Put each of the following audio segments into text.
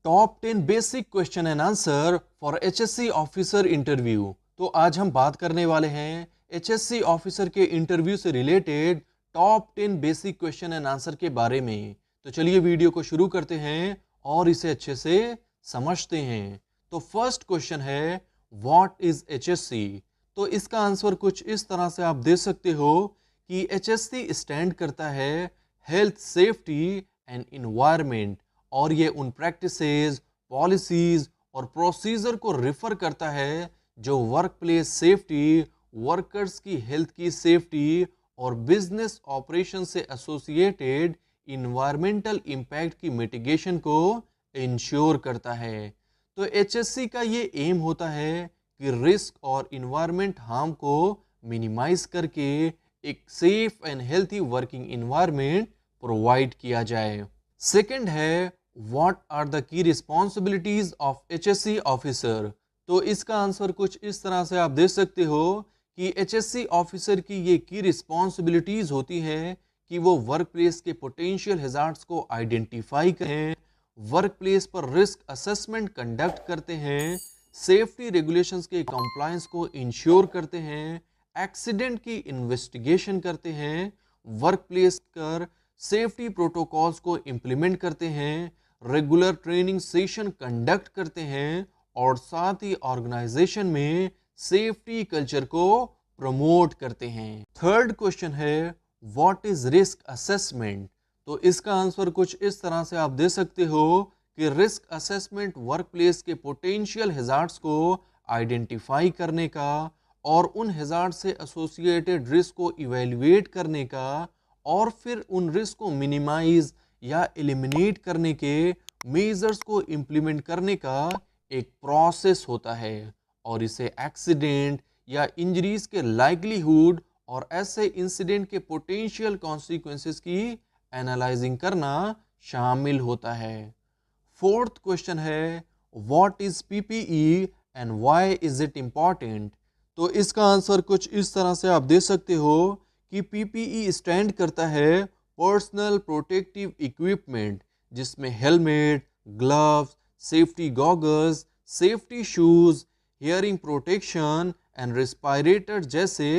Top 10 basic question and answer for HSC officer interview. तो आज हम बात करने वाले हैं एचएससी ऑफिसर के इंटरव्यू से related top 10 basic question and answer के बारे में। तो चलिए वीडियो को शुरू करते हैं और इसे अच्छे से समझते हैं। तो फर्स्ट क्वेश्चन है व्हाट इज एचएससी। तो इसका आंसर कुछ इस तरह से आप दे सकते हो कि एचएससी स्टैंड करता है हेल्थ, सेफ्टी एंड एनवायरनमेंट, और ये उन प्रैक्टिसेस, पॉलिसीज और प्रोसीजर को रिफर करता है जो वर्क प्लेस सेफ्टी, वर्कर्स की हेल्थ की सेफ्टी और बिजनेस ऑपरेशन से एसोसिएटेड इन्वायरमेंटल इम्पैक्ट की मिटिगेशन को इंश्योर करता है। तो एचएससी का ये एम होता है कि रिस्क और इन्वायरमेंट हार्म को मिनिमाइज करके एक safe and healthy working environment provide किया जाए। सेकंड है what are the key responsibilities of HSC officer. तो इसका आंसर कुछ इस तरह से आप दे सकते हो कि एचएससी ऑफिसर की ये की रिस्पॉन्सिबिलिटीज होती है कि वो वर्क प्लेस के पोटेंशियल हैजार्ड्स को आइडेंटिफाई करें, वर्क प्लेस पर रिस्क असेसमेंट कंडक्ट करते हैं, सेफ्टी रेगुलेशंस के कंप्लायंस को इंश्योर करते हैं, एक्सीडेंट की इन्वेस्टिगेशन करते हैं, वर्क प्लेस पर सेफ्टी प्रोटोकॉल्स को इम्प्लीमेंट करते हैं, रेगुलर ट्रेनिंग सेशन कंडक्ट करते हैं और साथ ही ऑर्गेनाइजेशन में सेफ्टी कल्चर को प्रमोट करते हैं। थर्ड क्वेश्चन है व्हाट इज रिस्क असेसमेंट। तो इसका आंसर कुछ इस तरह से आप दे सकते हो कि रिस्क असेसमेंट वर्क प्लेस के पोटेंशियल हैजार्ड्स को आइडेंटिफाई करने का और उन हैजार्ड से एसोसिएटेड रिस्क को इवेल्युएट करने का और फिर उन रिस्क को मिनिमाइज या एलिमिनेट करने के मेजर्स को इम्प्लीमेंट करने का एक प्रोसेस होता है, और इसे एक्सीडेंट या इंजरीज के लाइक्लीहुड और ऐसे इंसिडेंट के पोटेंशियल कॉन्सिक्वेंसेस की एनालाइजिंग करना शामिल होता है। फोर्थ क्वेश्चन है what is PPE and why is it important. तो इसका आंसर कुछ इस तरह से आप दे सकते हो कि पीपीई स्टैंड करता है पर्सनल प्रोटेक्टिव इक्विपमेंट, जिसमें helmet, gloves, safety goggles, safety shoes, hearing protection and respirator जैसे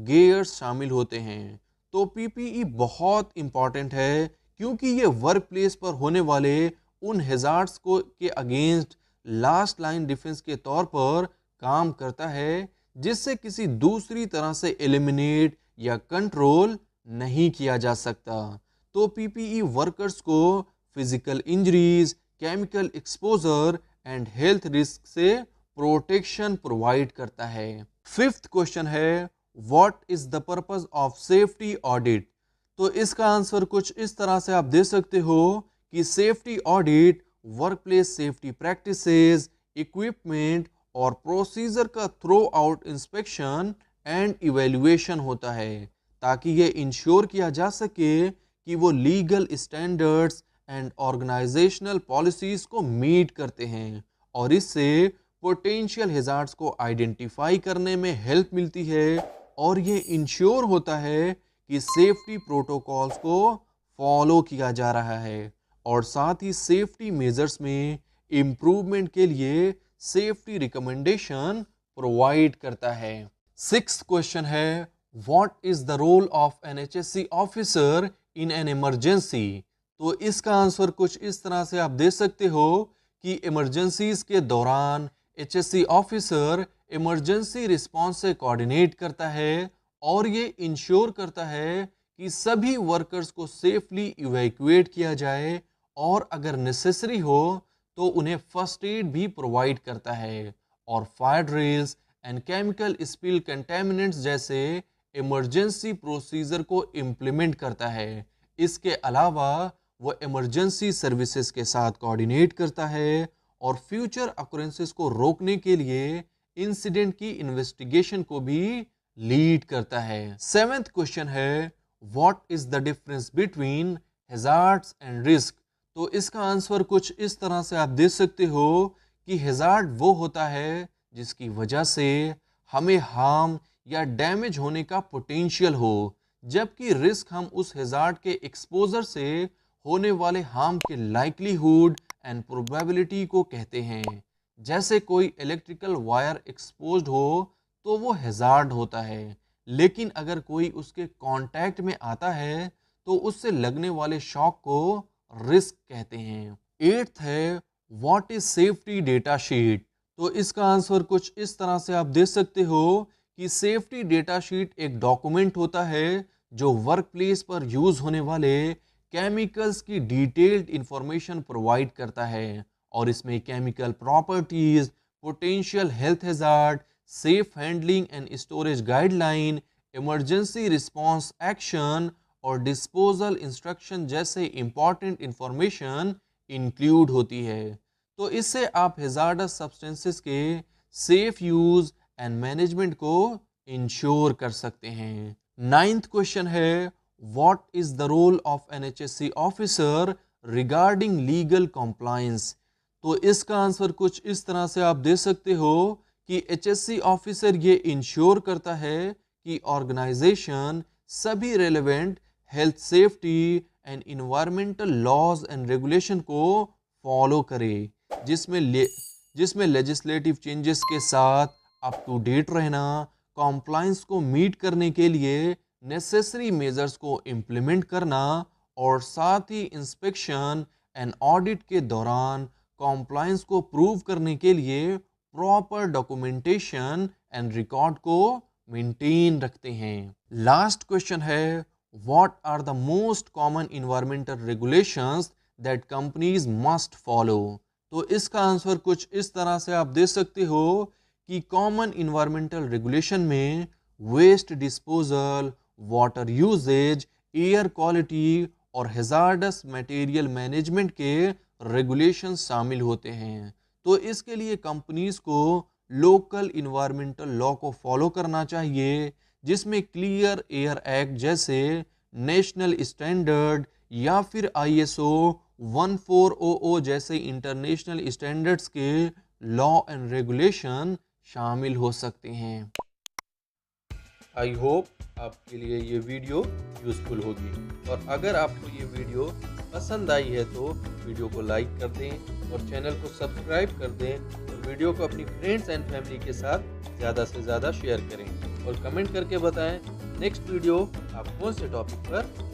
गियर्स शामिल होते हैं। तो पीपीई बहुत इंपॉर्टेंट है क्योंकि ये वर्क प्लेस पर होने वाले उन हैजार्ड्स को के अगेंस्ट लास्ट लाइन डिफेंस के तौर पर काम करता है, जिससे किसी दूसरी तरह से एलिमिनेट या कंट्रोल नहीं किया जा सकता। तो पीपीई वर्कर्स को physical injuries, chemical exposure and health risk से प्रोटेक्शन प्रोवाइड करता है। फिफ्थ क्वेश्चन है what is the purpose of safety audit. तो इसका आंसर कुछ इस तरह से आप दे सकते हो कि safety audit work place safety practices, equipment और प्रोसीजर का throughout inspection and evaluation होता है, ताकि ये इंश्योर किया जा सके कि वो legal standards and organisational policies को मीट करते हैं, और इससे पोटेंशियल हैजार्ड्स को आइडेंटिफाई करने में हेल्प मिलती है और ये इंश्योर होता है कि सेफ्टी प्रोटोकॉल्स को फॉलो किया जा रहा है, और साथ ही सेफ्टी मेजर्स में इम्प्रूवमेंट के लिए सेफ्टी रिकमेंडेशन प्रोवाइड करता है। सिक्स्थ क्वेश्चन है what is the role of an HSC officer in an emergency. तो इसका आंसर कुछ इस तरह से आप दे सकते हो कि इमरजेंसीज के दौरान एचएससी ऑफिसर इमरजेंसी रिस्पांस से कोऑर्डिनेट करता है और ये इंश्योर करता है कि सभी वर्कर्स को सेफली इवैक्यूएट किया जाए, और अगर नेसेसरी हो तो उन्हें फर्स्ट एड भी प्रोवाइड करता है, और fire drills and chemical spill contaminants जैसे इमरजेंसी प्रोसीजर को इम्प्लीमेंट करता है। इसके अलावा वो इमरजेंसी सर्विसेज के साथ कोऑर्डिनेट करता है और फ्यूचर अक्रेंसेस को रोकने के लिए इंसिडेंट की इन्वेस्टिगेशन को भी लीड करता है। सेवेंथ क्वेश्चन है what is the difference between hazards and risk. तो इसका आंसर कुछ इस तरह से आप दे सकते हो कि हैजार्ड वो होता है जिसकी वजह से हमें हार्म या डैमेज होने का पोटेंशियल हो, जबकि रिस्क हम उस हैजार्ड के एक्सपोजर से होने वाले हार्म के लाइक्लीहुड एंड प्रोबेबिलिटी को कहते हैं। जैसे कोई इलेक्ट्रिकल वायर एक्सपोज्ड हो तो वो हैजार्ड होता है, लेकिन अगर कोई उसके कांटेक्ट में आता है तो उससे लगने वाले शॉक को रिस्क कहते हैं। एट्थ है what is safety data sheet. तो इसका आंसर कुछ इस तरह से आप दे सकते हो कि सेफ्टी डेटा शीट एक डॉक्यूमेंट होता है जो वर्क प्लेस पर यूज होने वाले केमिकल्स की डिटेल्ड इंफॉर्मेशन प्रोवाइड करता है, और इसमें chemical properties, potential health hazard, safe handling and storage guideline, emergency response action और डिस्पोजल इंस्ट्रक्शन जैसे इंपॉर्टेंट इंफॉर्मेशन इंक्लूड होती है। तो इससे आप हैजार्डस सब्सटेंसेस के सेफ यूज एंड मैनेजमेंट को इंश्योर कर सकते हैं। नाइन्थ क्वेश्चन है what is the role of an HSC officer regarding legal compliance. तो इसका आंसर कुछ इस तरह से आप दे सकते हो कि HSC ऑफिसर ये इंश्योर करता है कि ऑर्गेनाइजेशन सभी relevant health, safety and environmental laws and regulation को फॉलो करे, जिसमें लेजिस्लेटिव चेंजेस के साथ अप टू डेट रहना, कॉम्प्लायंस को मीट करने के लिए नेसेसरी मेजर्स को इम्प्लीमेंट करना, और साथ ही इंस्पेक्शन एंड ऑडिट के दौरान कॉम्प्लायंस को प्रूव करने के लिए प्रॉपर डॉक्यूमेंटेशन एंड रिकॉर्ड को मेंटेन रखते हैं। लास्ट क्वेश्चन है what are the most common environmental regulations that companies must follow. तो इसका आंसर कुछ इस तरह से आप दे सकते हो कि कॉमन इन्वायरमेंटल रेगुलेशन में waste disposal, water uses, air quality और हैजार्डस मटेरियल मैनेजमेंट के रेगुलेशन शामिल होते हैं। तो इसके लिए कंपनीज को लोकल इन्वायरमेंटल लॉ को फॉलो करना चाहिए, जिसमें क्लियर एयर एक्ट जैसे नेशनल स्टैंडर्ड या फिर ISO 1400 जैसे इंटरनेशनल स्टैंडर्ड्स के लॉ एंड रेगुलेशन शामिल हो सकते हैं। आई होप आपके लिए ये वीडियो यूज़फुल होगी, और अगर आपको ये वीडियो पसंद आई है तो वीडियो को लाइक कर दें और चैनल को सब्सक्राइब कर दें, और वीडियो को अपनी फ्रेंड्स एंड फैमिली के साथ ज़्यादा से ज़्यादा शेयर करें, और कमेंट करके बताएं नेक्स्ट वीडियो आप कौन से टॉपिक पर